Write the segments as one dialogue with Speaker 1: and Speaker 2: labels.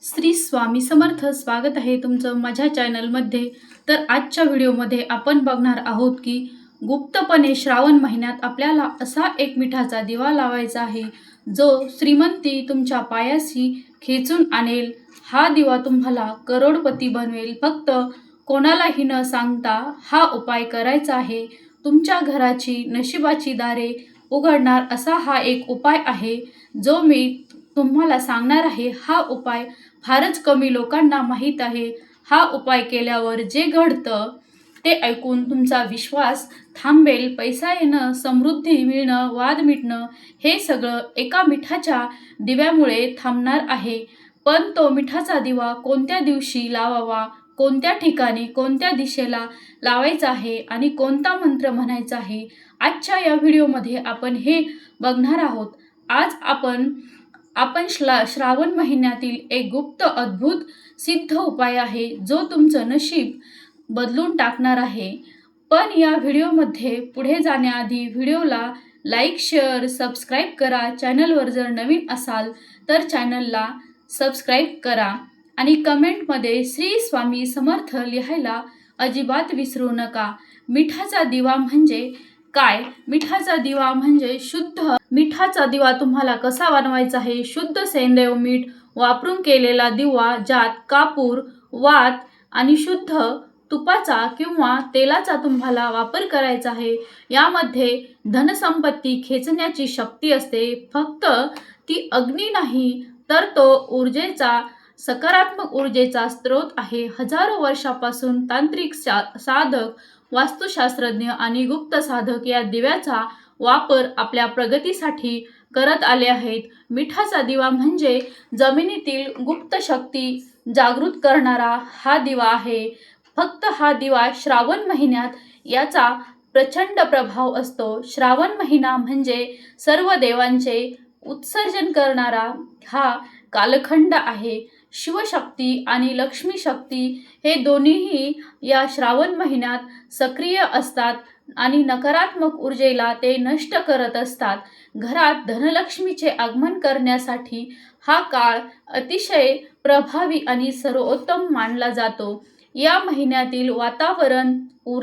Speaker 1: श्री स्वामी समर्थ स्वागत आहे तुमचं माझ्या चॅनलमध्ये। तर आजच्या व्हिडिओमध्ये आपण बघणार आहोत की गुप्तपणे श्रावण महिन्यात आपल्याला असा एक मिठाचा दिवा लावायचा आहे जो श्रीमंती तुमच्या पायाशी खेचून आणेल। हा दिवा तुम्हाला करोडपती बनवेल। फक्त कोणालाही न सांगता हा उपाय करायचा आहे। तुमच्या घराची नशिबाची दारे उघडणार असा हा एक उपाय आहे जो मी तुम्हाला सांगणार आहे। हा उपाय फारच कमी लोकांना माहीत आहे। हा उपाय केल्यावर जे घडतं ते ऐकून तुमचा विश्वास थांबेल। पैसा येणं, समृद्धी मिळणं, वाद मिटणं हे सगळं एका मिठाच्या दिव्यामुळे थांबणार आहे। पण तो मिठाचा दिवा कोणत्या दिवशी लावावा, कोणत्या ठिकाणी, कोणत्या दिशेला लावायचा आहे आणि कोणता मंत्र म्हणायचा आहे, आजच्या या व्हिडिओमध्ये आपण हे बघणार आहोत। आज आपण श्रावण महिन्यातील एक गुप्त अद्भुत सिद्ध उपाय आहे जो तुमचं नशीब बदलून टाकणार आहे। पण या व्हिडिओमध्ये पुढे जाण्याआधी व्हिडिओला लाईक, शेअर, सबस्क्राईब करा। चॅनलवर जर नवीन असाल तर चॅनलला सबस्क्राईब करा आणि कमेंटमध्ये श्री स्वामी समर्थ लिहायला अजिबात विसरू नका। मिठाचा दिवा म्हणजे काय? मिठाचा दिवा म्हणजे शुद्ध मिठाचा दिवा तुम्हाला कसा बनवायचा आहे? शुद्ध सैंधव मीठ वापरून केलेला दिवा ज्यात कापूर, वात आणि शुद्ध तुपाचा किंवा तेलाचा तुम्हाला वापर करायचा आहे। यामध्ये धनसंपत्ती खेचण्याची शक्ती असते। फक्त ती अग्नी नाही तर तो ऊर्जेचा सकारात्मक ऊर्जेचा स्रोत आहे। हजारो वर्षापासून तांत्रिक साधक, वास्तुशास्त्रज्ञ आणि गुप्त साधक या दिव्याचा वापर आपल्या प्रगतीसाठी करत आले आहेत। मिठाचा दिवा म्हणजे जमिनीतील गुप्त शक्ती जागृत करणारा हा दिवा आहे। फक्त हा दिवा श्रावण महिन्यात याचा प्रचंड प्रभाव असतो। श्रावण महिना म्हणजे सर्व देवांचे उत्सर्जन करणारा हा कालखंड आहे। शिवशक्ती आणि लक्ष्मी शक्ती हे दोन्हीही या श्रावण महिन्यात सक्रिय असतात आणि नकारात्मक ऊर्जेला ते नष्ट करत असतात। घरात धनलक्ष्मीचे आगमन करण्यासाठी हा काळ अतिशय प्रभावी आणि सर्वोत्तम मानला जातो। या महिन्यातील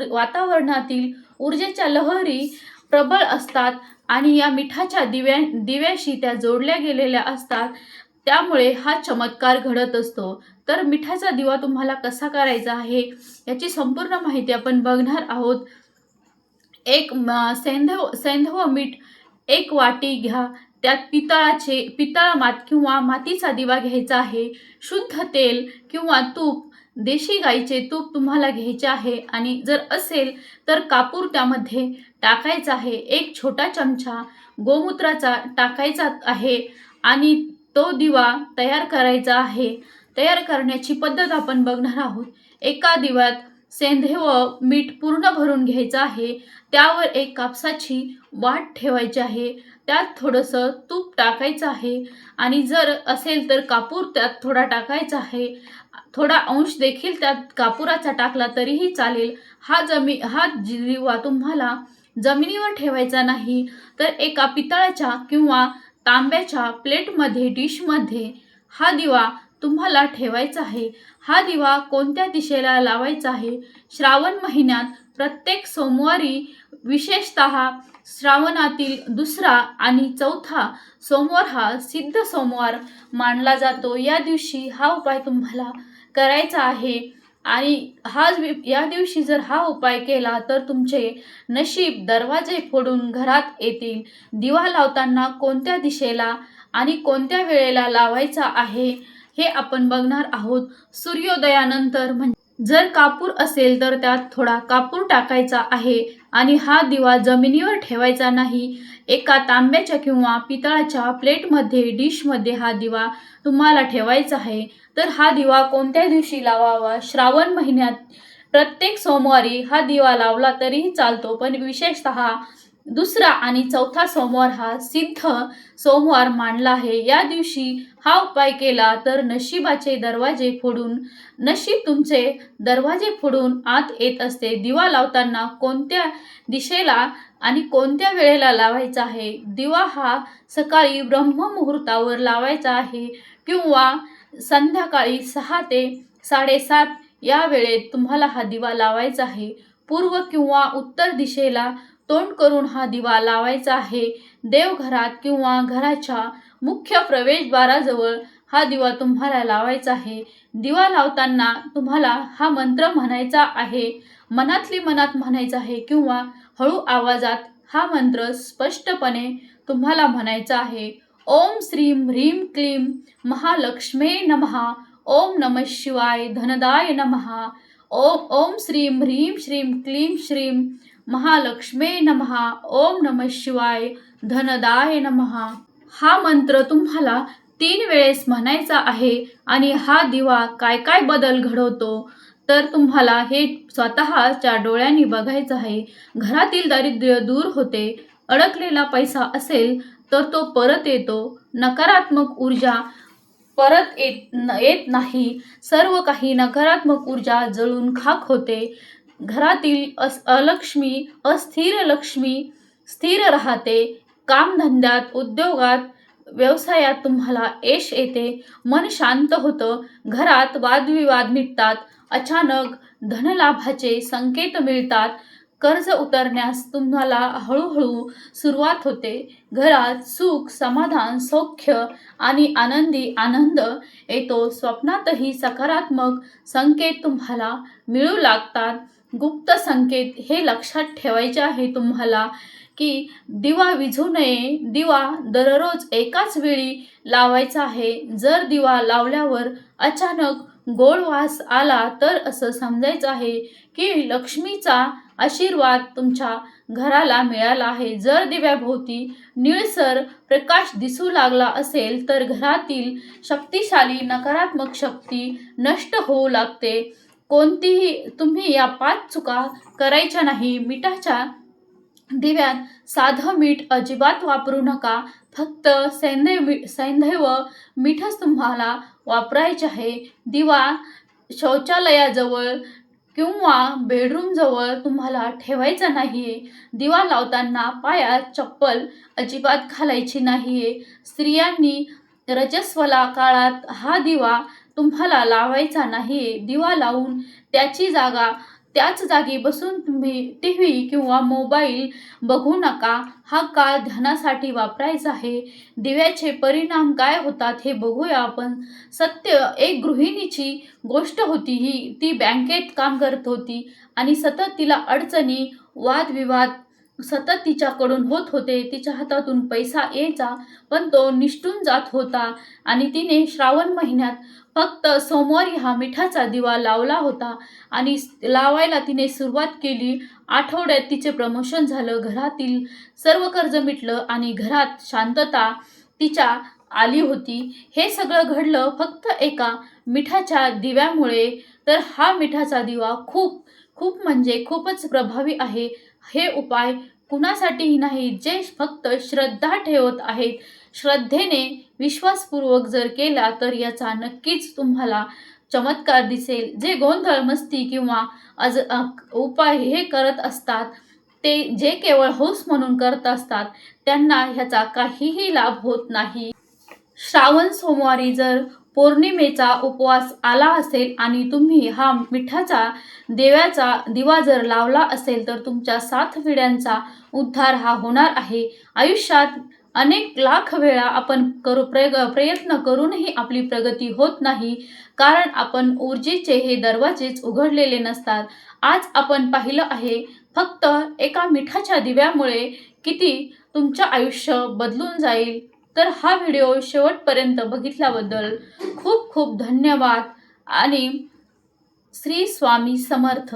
Speaker 1: वातावरणातील ऊर्जेच्या लहरी प्रबळ असतात आणि या मिठाच्या दिव्याशी त्या जोडल्या गेलेल्या असतात। त्यामुळे हा चमत्कार घडत असतो। तर मिठाचा दिवा तुम्हाला कसा करायचा आहे याची संपूर्ण माहिती आपण बघणार आहोत। एक सैंधव मीठ 1 वाटी घ्या। त्यात पितळ किंवा मातीचा दिवा घ्यायचा आहे। शुद्ध तेल किंवा तूप, देशी गाईचे तूप तुम्हाला घ्यायचे आहे आणि जर असेल तर कापूर त्यामध्ये टाकायचा आहे। 1 छोटा चमचा गोमूत्राचा टाकायचा आहे आणि तो दिवा तयार करायचा आहे। तयार करण्याची पद्धत आपण बघणार आहोत। एका दिव्यात सैंधव मीठ पूर्ण भरून घ्यायचं आहे। त्यावर एक कापसाची वाट ठेवायची आहे। त्यात थोडंसं तूप टाकायचं आहे आणि जर असेल तर कापूर त्यात थोडा टाकायचा आहे। थोडा अंश देखील त्यात कापुराचा टाकला तरीही चालेल। हा दिवा तुम्हाला जमिनीवर ठेवायचा नाही तर एका पितळाच्या किंवा तांब्याच्या प्लेटमध्ये, डिशमध्ये हा दिवा तुम्हाला ठेवायचा आहे। हा दिवा कोणत्या दिशेला लावायचा आहे? श्रावण महिन्यात प्रत्येक सोमवारी, विशेषतः श्रावणातील 2रा आणि 4था सोमवार हा सिद्ध सोमवार मानला जातो। या दिवशी हा उपाय तुम्हाला करायचा आहे आणि या दिवशी जर हा उपाय केला तर तुमचे नशीब दरवाजे फोडून घरात येतील। दिवा लावताना कोणत्या दिशेला आणि कोणत्या वेळेला लावायचा आहे हे आपण बघणार आहोत। सूर्योदयानंतर जर कापूर असेल तर त्यात थोडा कापूर टाकायचा आहे आणि हा दिवा जमिनीवर ठेवायचा नाही। एका तांब्याच्या किंवा पितळाच्या प्लेटमध्ये, डिशमध्ये हा दिवा तुम्हाला ठेवायचा आहे। तर हा दिवा कोणत्या दिवशी लावावा? श्रावण महिन्यात प्रत्येक सोमवारी हा दिवा लावला तरीही चालतो, पण विशेषतः 2रा आणि 4था सोमवार हा सिद्ध सोमवार मानला आहे। या दिवशी हा उपाय केला तर नशीब तुमचे दरवाजे फोडून आत येत असते। दिवा लावताना कोणत्या दिशेला आणि कोणत्या वेळेला लावायचा आहे? दिवा हा सकाळी ब्रह्ममुहूर्तावर लावायचा आहे किंवा संध्याकाळी 6 ते 7:30 या वेळेत तुम्हाला हा दिवा लावायचा आहे. पूर्व किंवा उत्तर दिशेला तोंड करून हा दिवा लावायचा आहे. देवघरात किंवा घराच्या मुख्य प्रवेशद्वाराजवळ हा दिवा तुम्हाला लावायचा आहे. दिवा लावताना तुम्हाला हा मंत्र म्हणायचा आहे. मनातली मनात म्हणायचा आहे किंवा हळू आवाजात हा मंत्र स्पष्टपणे तुम्हाला म्हणायचा आहे. ओम श्रीम ह्रीम क्लीम महालक्ष्मे नमः. ओम नमः शिवाय धनदाय नमः. ओम ओम श्रीम ह्रीम श्रीम क्लीम श्रीम महालक्ष्मे नमः. ओम नमः शिवाय धनदाय नमः. हा मंत्र तुम्हाला 3 वेळेस म्हणायचा आहे. आणि हा दिवा काय काय बदल घडवतो तर तुम्हाला हे स्वतःच्या डोळ्यांनी बघायचं आहे. घरातील दारिद्र्य दूर होते. अडकलेला पैसा असेल तर तो परत येतो. नकारात्मक ऊर्जा परत येत नाही. सर्व काही नकारात्मक ऊर्जा जळून खाक होते. घरातील अलक्ष्मी अस्थिर लक्ष्मी स्थिर राहते. कामधंद्यात उद्योगात व्यवसायात तुम्हाला यश येते. मन शांत होतं. घरात वादविवाद मिटतात. अचानक धनलाभाचे संकेत मिळतात. कर्ज उतरण्यास तुम्हाला हळूहळू सुरुवात होते. घरात सुख समाधान सौख्य आणि आनंद येतो. स्वप्नातही सकारात्मक संकेत तुम्हाला मिळू लागतात. गुप्त संकेत हे लक्षात ठेवायचे आहे तुम्हाला की दिवा विझू नये. दिवा दररोज एकाच वेळी लावायचा आहे. जर दिवा लावल्यावर अचानक गोड वास आला तर असं समजायचं आहे की लक्ष्मीचा आशीर्वाद तुमच्या घराला मिळाला आहे. जर दिव्याभोवती निळसर प्रकाश दिसू लागला असेल तर घरातील शक्तिशाली नकारात्मक शक्ती नष्ट होऊ लागते. तुम्ही या 5 चुका करायच्या नाही. मिठाच्या दिव्यात साधं मीठ अजिबात वापरू नका. फक्त सैंधव मीठच तुम्हाला वापरायचे आहे. दिवा शौचालयाजवळ किंवा बेडरूमजवळ तुम्हाला ठेवायचा नाहीये. दिवा लावताना पायात चप्पल अजिबात घालायची नाहीये. स्त्रियांनी रजस्वला काळात हा दिवा तुम्हाला लावायचा नाहीये. दिवा लावून त्याच जागी बसून तुम्ही टीव्ही किंवा मोबाईल बघू नका. हा काळ ध्यानासाठी वापरायचा आहे. दिव्याचे परिणाम काय होतात हे बघूया आपण. एक गृहिणीची गोष्ट होती. ती बँकेत काम करत होती आणि सतत तिला अडचणी वादविवाद सतत तिच्याकडून होत होते. तिच्या हातातून पैसा यायचा पण तो निसटून जात होता आणि तिने श्रावण महिन्यात फक्त सोमवारी हा मिठाचा दिवा लावला होता आणि लावायला तिने सुरुवात केली. आठवड्यात तिचे प्रमोशन झालं. घरातील सर्व कर्ज मिटलं आणि घरात शांतता तिच्या आली होती. हे सगळं घडलं फक्त एका मिठाच्या दिव्यामुळे. तर हा मिठाचा दिवा खूप म्हणजे खूपच प्रभावी आहे. हे उपाय कुणासाठीही नाही जे फक्त श्रद्धा ठेवत आहेत. श्रद्धेने विश्वासपूर्वक जर केला तर याचा नक्कीच तुम्हाला चमत्कार दिसेल. जे गोंधळ मस्ती किंवा उपाय हे करत असतात ते जे केवळ हौस म्हणून करत असतात त्यांना ह्याचा काहीही लाभ होत नाही. श्रावण सोमवारी जर पौर्णिमेचा उपवास आला असेल आणि तुम्ही हा मिठाचा दिवा जर लावला असेल तर तुमच्या 7 पिढ्यांचा उद्धार हा होणार आहे. आयुष्यात अनेक लाख वेळा आपण प्रयत्न करूनही आपली प्रगती होत नाही. कारण आपण ऊर्जेचे हे दरवाजेच उघडलेले नसतात. आज आपण पाहिलं आहे फक्त एका मिठाच्या दिव्यामुळे किती तुमचं आयुष्य बदलून जाईल. तर हा व्हिडिओ शेवटपर्यंत बघितल्याबद्दल खूप धन्यवाद आणि श्री स्वामी समर्थ.